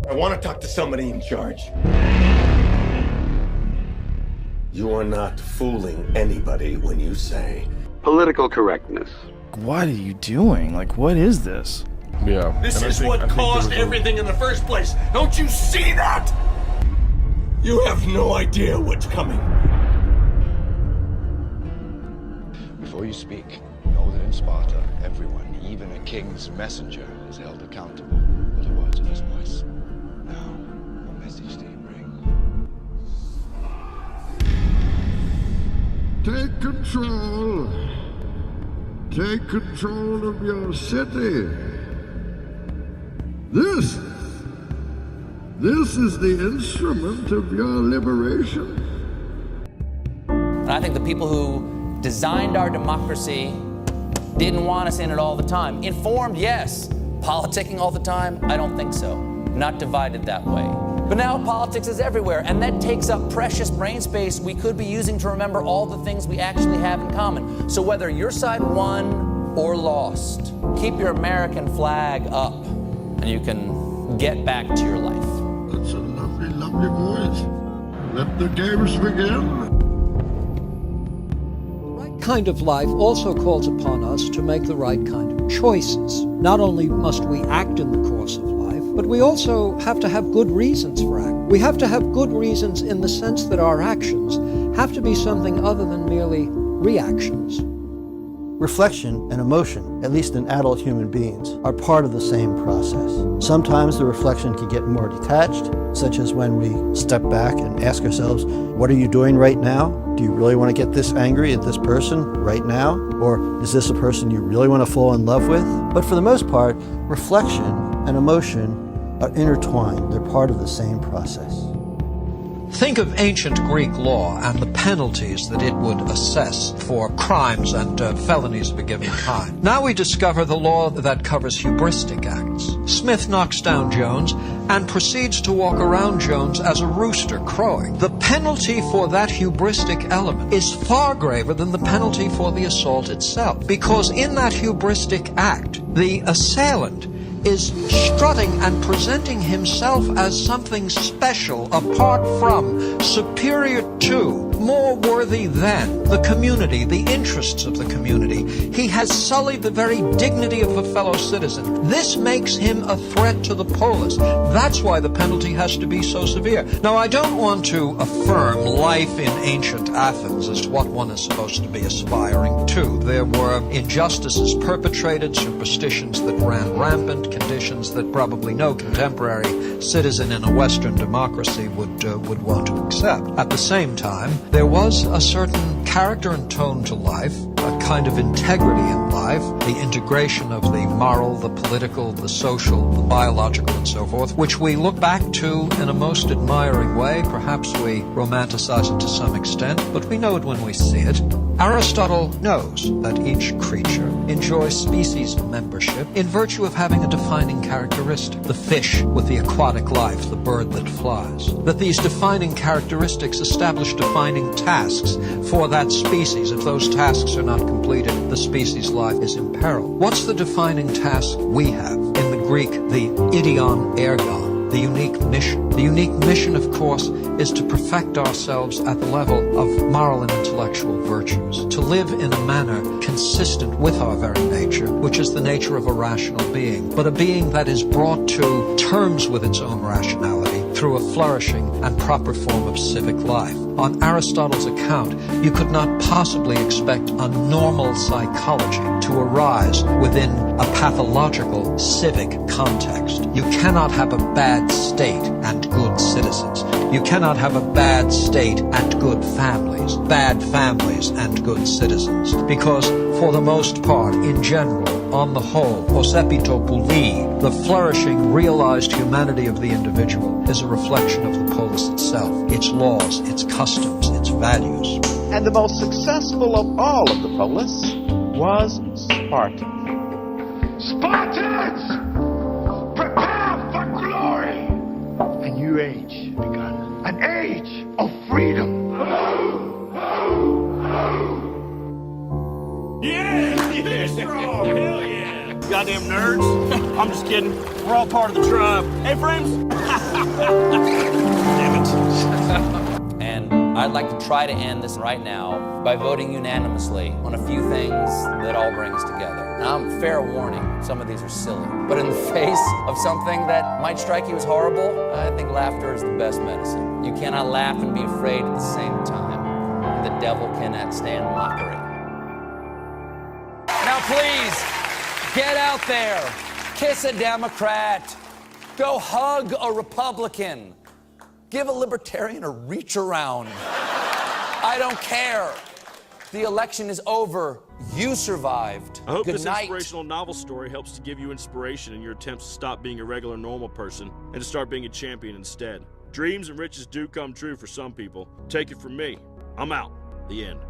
I want to talk to somebody in charge. You are not fooling anybody when you say political correctness. What are you doing? Like, what is this? Yeah. This is what caused everything in the first place. Don't you see that? You have no idea what's coming. Before you speak, know that in Sparta, everyone, even a king's messenger, is held accountable for the words of his voice. Now, what message do you bring? Take control. Take control of your city. This is the instrument of your liberation. And I think the people who designed our democracy didn't want us in it all the time. Informed, yes. Politicking all the time? I don't think so. Not divided that way. But now politics is everywhere, and that takes up precious brain space we could be using to remember all the things we actually have in common. So whether your side won or lost, keep your American flag up, and you can get back to your life. That's a lovely, lovely voice. Let the games begin. Kind of life also calls upon us to make the right kind of choices. Not only must we act in the course of life, but we also have to have good reasons for acting. We have to have good reasons in the sense that our actions have to be something other than merely reactions. Reflection and emotion, at least in adult human beings, are part of the same process. Sometimes the reflection can get more detached, such as when we step back and ask ourselves, what are you doing right now? Do you really want to get this angry at this person right now? Or is this a person you really want to fall in love with? But for the most part, reflection and emotion are intertwined. They're part of the same process. Think of ancient Greek law and the penalties that it would assess for crimes and felonies of a given kind. Now we discover the law that covers hubristic acts. Smith knocks down Jones and proceeds to walk around Jones as a rooster crowing. The penalty for that hubristic element is far graver than the penalty for the assault itself, because in that hubristic act, the assailant is strutting and presenting himself as something special, apart from, superior to, more worthy than the community, the interests of the community. He has sullied the very dignity of a fellow citizen. This makes him a threat to the polis. That's why the penalty has to be so severe. Now, I don't want to affirm life in ancient Athens as what one is supposed to be aspiring to. There were injustices perpetrated, superstitions that ran rampant, conditions that probably no contemporary citizen in a Western democracy would want to accept. At the same time, there was a certain character and tone to life, a kind of integrity in life, the integration of the moral, the political, the social, the biological, and so forth, which we look back to in a most admiring way. Perhaps we romanticize it to some extent, but we know it when we see it. Aristotle knows that each creature enjoys species membership in virtue of having a defining characteristic. The fish with the aquatic life, the bird that flies. That these defining characteristics establish defining tasks for that species. If those tasks are not completed, the species' life is imperiled. What's the defining task we have? In the Greek, the idion ergon, the unique mission. The unique mission, of course, is to perfect ourselves at the level of moral and intellectual virtues, to live in a manner consistent with our very nature, which is the nature of a rational being, but a being that is brought to terms with its own rationality through a flourishing and proper form of civic life. On Aristotle's account, you could not possibly expect a normal psychology to arise within a pathological civic context. You cannot have a bad state and good citizens. You cannot have a bad state and good families, bad families and good citizens. Because, for the most part, in general, on the whole, os epitopuli, the flourishing, realized humanity of the individual is a reflection of the polis itself, its laws, its customs, its values. And the most successful of all of the polis was Sparta. Spartans! Prepare for glory! A new age begun. An age of freedom. Yeah, you're strong. Hell yeah. Goddamn nerds. I'm just kidding. We're all part of the tribe. Hey, friends. Damn it. And I'd like to try to end this right now by voting unanimously on a few things that all bring us together. Now, fair warning, some of these are silly. But in the face of something that might strike you as horrible, I think laughter is the best medicine. You cannot laugh and be afraid at the same time. And the devil cannot stand mockery. Now, please, get out there. Kiss a Democrat. Go hug a Republican. Give a libertarian a reach around. I don't care. The election is over. You survived. I hope Good this night. inspirational novel story helps to give you inspiration in your attempts to stop being a regular normal person and to start being a champion instead. Dreams and riches do come true for some people. Take it from me. I'm out. The end.